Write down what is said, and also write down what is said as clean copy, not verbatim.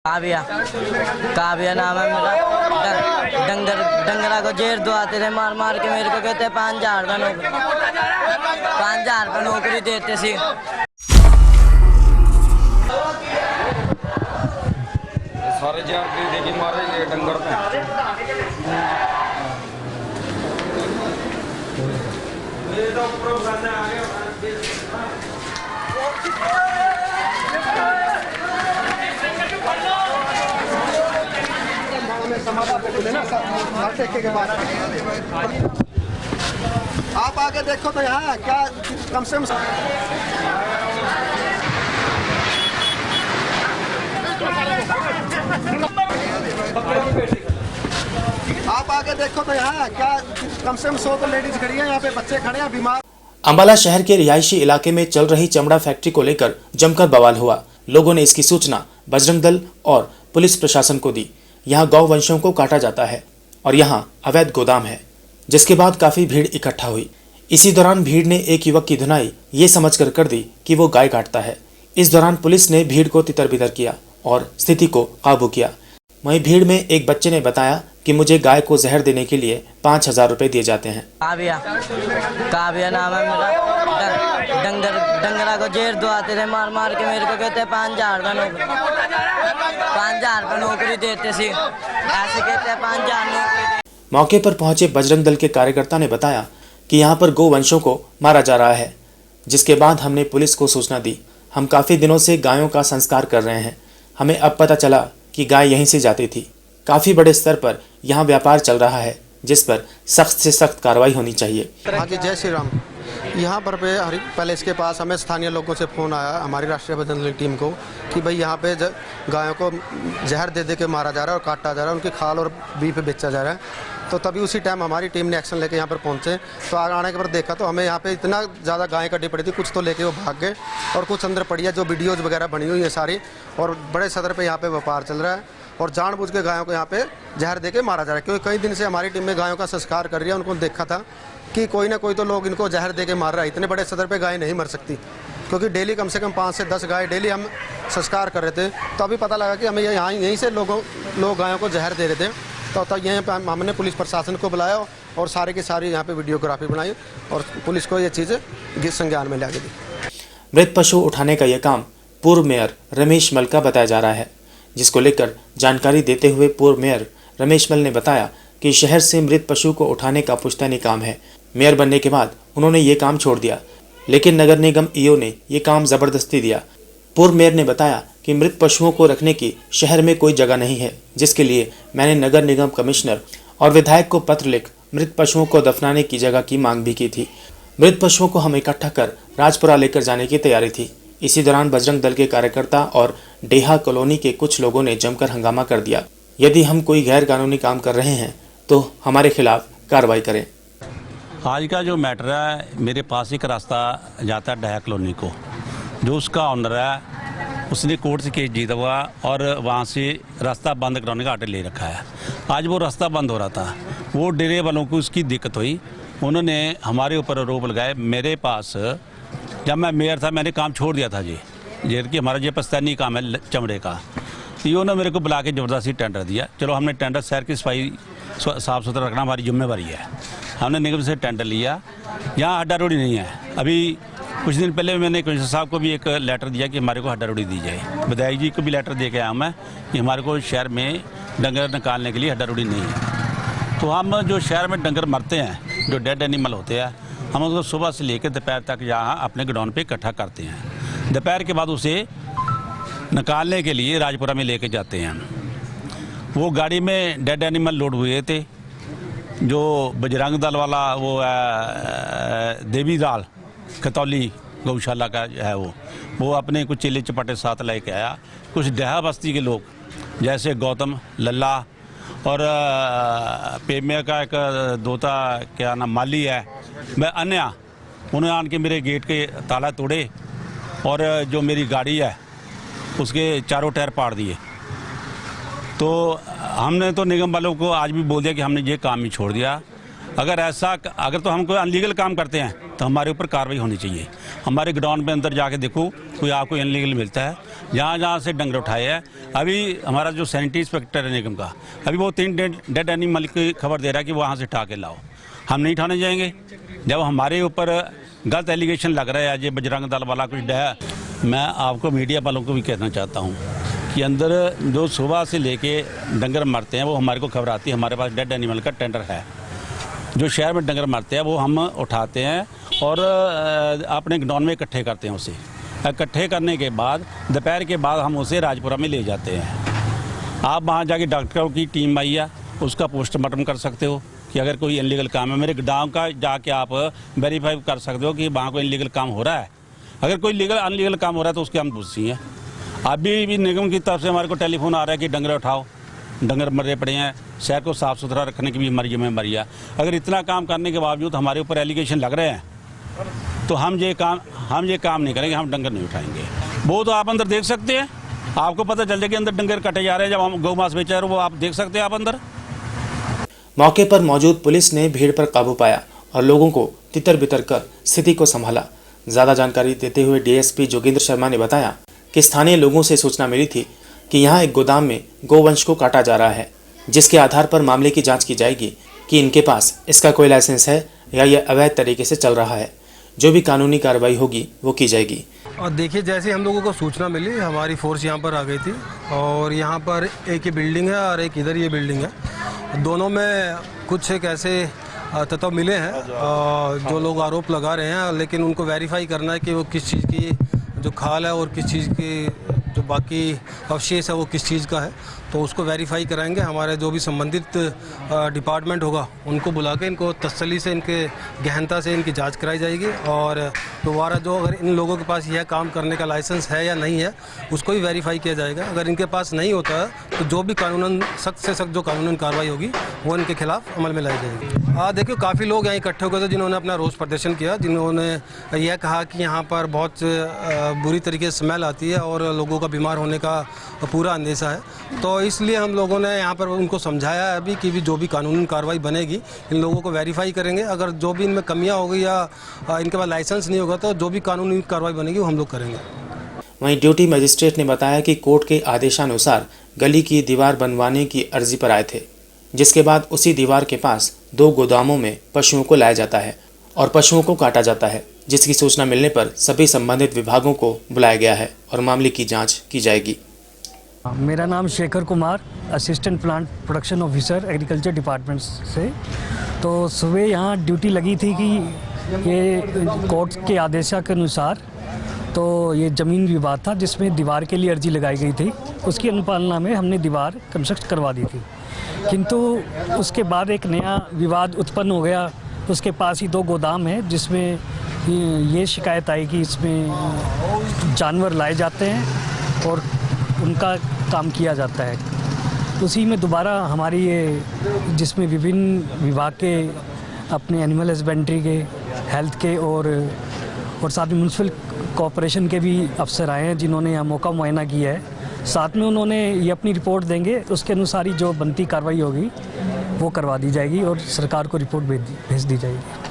काव्या नाम है मेरा। डंगरा को जेर दुआते थे मार मार के, मेरे को कहते 5,000 का नौकरी, 5,000 का नौकरी देते सी। सारे जार दे के मारे डंगर आप आगे देखो तो यहाँ क्या कम से कम आप आगे देखो तो यहाँ क्या कम से कम 100 तो लेडीज खड़ी है, यहाँ पे बच्चे खड़े हैं बीमार। अंबाला शहर के रिहायशी इलाके में चल रही चमड़ा फैक्ट्री को लेकर जमकर बवाल हुआ। लोगों ने इसकी सूचना बजरंग दल और पुलिस प्रशासन को दी। यहाँ गौ वंशों को काटा जाता है और यहाँ अवैध गोदाम है, जिसके बाद काफी भीड़ इकट्ठा हुई। इसी दौरान भीड़ ने एक युवक की धुनाई ये समझकर कर दी कि वो गाय काटता है। इस दौरान पुलिस ने भीड़ को तितर-बितर किया और स्थिति को काबू किया। वहीं भीड़ में एक बच्चे ने बताया कि मुझे गाय को जहर देने के लिए 5,000 रुपए दिए जाते हैं। काव्या नाम है मेरा। डंगरा को जेर दुआते थे मार मार के, मेरे को कहते 5,000 का नौकरी, 5,000 का नौकरी देते सी। ऐसे कहते 5,000 नौकरी। मौके पर पहुंचे बजरंग दल के कार्यकर्ता ने बताया कि यहाँ पर गोवंशों को मारा जा रहा है, जिसके बाद हमने पुलिस को सूचना दी। हम काफी दिनों से गायों का संस्कार कर रहे हैं। हमें अब पता चला कि गाय यहीं से जाती थी। काफी बड़े स्तर पर यहाँ व्यापार चल रहा है, जिस पर सख्त से सख्त कार्रवाई होनी चाहिए। हाँ जी, जय श्री राम। यहाँ पर हरि पैलेस के पास हमें स्थानीय लोगों से फ़ोन आया हमारी राष्ट्रीय बजरंग दल टीम को कि भाई यहाँ पे गायों को जहर दे दे के मारा जा रहा है और काटा जा रहा है, उनकी खाल और बीफ बेचा जा रहा है। तो तभी उसी टाइम हमारी टीम ने एक्शन लेके यहाँ पर पहुँचे। तो आने के बाद देखा तो हमें यहाँ पे इतना ज़्यादा गायें कटी पड़ी थी, कुछ तो लेके वो भाग गए और कुछ अंदर पड़ी है, जो वीडियोज़ वगैरह बनी हुई है सारी। और बड़े सदर पे यहाँ पे व्यापार चल रहा है और जानबूझ के गायों को यहाँ पे जहर दे के मारा जा रहा है। क्योंकि कई दिन से हमारी टीम में गायों का संस्कार कर रही है। उनको देखा था कि कोई ना कोई तो लोग इनको जहर दे के मार रहा है। इतने बड़े सदर पे गाय नहीं मर सकती, क्योंकि डेली कम से कम 5 से 10 गाय डेली हम संस्कार कर रहे थे। तो अभी पता लगा कि हमें यहीं से लोग गायों को जहर दे रहे थे। तो यहीं पर हमने पुलिस प्रशासन को बुलाया और सारे की सारी यहाँ पे वीडियोग्राफी बनाई और पुलिस को ये चीज़ें संज्ञान में लाके दी। मृत पशु उठाने का यह काम पूर्व मेयर रमेश मल का बताया जा रहा है, जिसको लेकर जानकारी देते हुए पूर्व मेयर रमेश मल ने बताया कि शहर से मृत पशु को उठाने का पुश्तैनी काम है। मेयर बनने के बाद उन्होंने ये काम छोड़ दिया, लेकिन नगर निगम ईओ ने ये काम जबरदस्ती दिया। पूर्व मेयर ने बताया कि मृत पशुओं को रखने की शहर में कोई जगह नहीं है, जिसके लिए मैंने नगर निगम कमिश्नर और विधायक को पत्र लिख मृत पशुओं को दफनाने की जगह की मांग भी की थी। मृत पशुओं को हम इकट्ठा कर राजपुरा लेकर जाने की तैयारी थी। इसी दौरान बजरंग दल के कार्यकर्ता और डेहा कॉलोनी के कुछ लोगों ने जमकर हंगामा कर दिया। यदि हम कोई गैर कानूनी काम कर रहे हैं तो हमारे खिलाफ कार्रवाई करें। आज का जो मैटर है, मेरे पास एक रास्ता जाता है डेहा कॉलोनी को, जो उसका ऑनर है उसने कोर्ट से केस जीता हुआ और वहाँ से रास्ता बंद कराने का आर्डर ले रखा है। आज वो रास्ता बंद हो रहा था, वो डेरे वालों को उसकी दिक्कत हुई। उन्होंने हमारे ऊपर आरोप लगाए। मेरे पास जब मैं मेयर था मैंने काम छोड़ दिया था जी, कि हमारा ये पुश्तैनी काम है चमड़े का। ईओ ने मेरे को बुला के ज़बरदस्ती टेंडर दिया। चलो हमने टेंडर, शहर की सफाई साफ़ सुथरा रखना हमारी जिम्मेवारी है। हमने निगम से टेंडर लिया। यहाँ हड्डा रोड़ी नहीं है। अभी कुछ दिन पहले मैंने कमिश्नर साहब को भी एक लेटर दिया कि हमारे को हड्डा रोड़ी दी जाए। विधायक जी को भी लेटर दे के आया मैं कि हमारे को शहर में डंगर निकालने के लिए हड्डा रोड़ी नहीं है। तो हम जो शहर में डंगर मरते हैं, जो डेड एनिमल होते हैं, हम उसको सुबह से लेकर दोपहर तक यहाँ अपने गोडाउन पे इकट्ठा करते हैं। दोपहर के बाद उसे निकालने के लिए राजपुरा में लेके जाते हैं। वो गाड़ी में डेड एनिमल लोड हुए थे। जो बजरंग दल वाला वो देवी दाल खतौली गौशाला का है, वो अपने कुछ चेले चपाटे साथ लेके आया। कुछ डेहा बस्ती के लोग जैसे गौतम लल्ला और पेमिया का एक दोता क्या नाम माली है, मैं अन्य, उन्होंने आन के मेरे गेट के ताला तोड़े और जो मेरी गाड़ी है उसके चारों टायर पाड़ दिए। तो हमने तो निगम वालों को आज भी बोल दिया कि हमने ये काम ही छोड़ दिया। अगर तो हम कोई अनलीगल काम करते हैं तो हमारे ऊपर कार्रवाई होनी चाहिए। हमारे गोडाउन में अंदर जाके देखो कोई आपको इनलीगल मिलता है, जहाँ जहाँ से डंगर उठाए हैं। अभी हमारा जो सैनिटरी इंस्पेक्टर है निगम का, अभी वो 3 डेड एनिमल की खबर दे रहा है कि वहाँ से उठा के लाओ। हम नहीं उठाने जाएंगे जब हमारे ऊपर गलत एलिगेशन लग रहा है, ये बजरंग दल वाला कुछ है। मैं आपको मीडिया वालों को भी कहना चाहता हूँ कि अंदर जो सुबह से लेके डंगर मरते हैं वो हमारे को खबर आती है। हमारे पास डेड एनिमल का टेंडर है, जो शहर में डंगर मरते हैं वो हम उठाते हैं और अपने गोडाउन में इकट्ठे करते हैं। उसे इकट्ठे करने के बाद दोपहर के बाद हम उसे राजपुरा में ले जाते हैं। आप वहाँ जाके डॉक्टरों की टीम आई है, उसका पोस्टमार्टम कर सकते हो कि अगर कोई इनलीगल काम है। मेरे गोडाउन का जाके आप वेरीफाई कर सकते हो कि वहाँ कोई इनलीगल काम हो रहा है। अगर कोई अनलीगल काम हो रहा है तो उसके हम पूछती हैं। अभी भी निगम की तरफ से हमारे को टेलीफोन आ रहा है कि डंगर उठाओ, डंगर मरे पड़े हैं, शहर को साफ़ सुथरा रखने की भी हमारी जिम्मेदारी है। अगर इतना काम करने के बावजूद हमारे ऊपर एलिगेशन लग रहे हैं तो हम ये काम नहीं करेंगे, हम डंगर नहीं उठाएंगे। वो तो आप अंदर देख सकते हैं, आपको पता चल जाए कि अंदर डंगर कटे जा रहे हैं। जब हम गौ मांस बेचा रहे हैं वो आप देख सकते हैं आप अंदर। मौके पर मौजूद पुलिस ने भीड़ पर काबू पाया और लोगों को तितर बितर कर स्थिति को संभाला। ज़्यादा जानकारी देते हुए डीएसपी जोगेंद्र शर्मा ने बताया कि स्थानीय लोगों से सूचना मिली थी कि यहाँ एक गोदाम में गोवंश को काटा जा रहा है, जिसके आधार पर मामले की जांच की जाएगी कि इनके पास इसका कोई लाइसेंस है या यह अवैध तरीके से चल रहा है। जो भी कानूनी कार्रवाई होगी वो की जाएगी। और देखिए, जैसे हम लोगों को सूचना मिली, हमारी फोर्स यहाँ पर आ गई थी और यहाँ पर एक ही बिल्डिंग है और एक इधर ये बिल्डिंग है। दोनों में कुछ एक ऐसे तत्व मिले हैं जो लोग आरोप लगा रहे हैं, लेकिन उनको वेरीफाई करना है कि वो किस चीज़ की जो खाल है और किस चीज़ की जो बाकी अवशेष है वो किस चीज़ का है, तो उसको वेरीफाई कराएंगे। हमारे जो भी संबंधित डिपार्टमेंट होगा उनको बुला के इनको तसल्ली से, इनके गहनता से इनकी जांच कराई जाएगी और दोबारा जो अगर इन लोगों के पास यह काम करने का लाइसेंस है या नहीं है उसको भी वेरीफाई किया जाएगा। अगर इनके पास नहीं होता है तो जो भी कानूनन सख्त से सख्त जो कानूनन कार्रवाई होगी वो इनके खिलाफ अमल में लाई जाएगी। देखिए, काफ़ी लोग यहाँ इकट्ठे हो गए थे जिन्होंने अपना रोष प्रदर्शन किया, जिन्होंने यह कहा कि यहाँ पर बहुत बुरी तरीके से स्मेल आती है और लोगों का बीमार होने का पूरा अंदेशा है। तो इसलिए हम लोगों ने यहाँ पर उनको समझाया है अभी कि भी जो भी कानूनी कार्रवाई बनेगी इन लोगों को वेरीफाई करेंगे। अगर जो भी इनमें कमियाँ होगी या इनके पास लाइसेंस नहीं होगा तो जो भी कानूनी कार्रवाई बनेगी वो हम लोग करेंगे। वहीं ड्यूटी मजिस्ट्रेट ने बताया कि कोर्ट के आदेशानुसार गली की दीवार बनवाने की अर्जी पर आए थे, जिसके बाद उसी दीवार के पास 2 गोदामों में पशुओं को लाया जाता है और पशुओं को काटा जाता है, जिसकी सूचना मिलने पर सभी संबंधित विभागों को बुलाया गया है और मामले की जांच की जाएगी। मेरा नाम Shekhar Kumar, assistant plant production officer agriculture department से। तो सुबह यहाँ ड्यूटी लगी थी कि ये कोर्ट के आदेश के अनुसार तो ये ज़मीन विवाद था जिसमें दीवार के लिए अर्जी लगाई गई थी। उसकी अनुपालना में हमने दीवार कंस्ट्रक्ट करवा दी थी, किंतु उसके बाद एक नया विवाद उत्पन्न हो गया। उसके पास ही 2 गोदाम हैं जिसमें ये शिकायत आई कि इसमें जानवर लाए जाते हैं और उनका काम किया जाता है। उसी में दोबारा हमारी ये जिसमें विभिन्न विभाग के अपने एनिमल हस्बेंड्री के, हेल्थ के और साथ में म्यूनसिपल कॉरपोरेशन के भी अफसर आए हैं जिन्होंने यहाँ मौका मुआयना किया है। साथ में उन्होंने ये अपनी रिपोर्ट देंगे, उसके अनुसार ही जो बनती कार्रवाई होगी वो करवा दी जाएगी और सरकार को रिपोर्ट भेज दी जाएगी।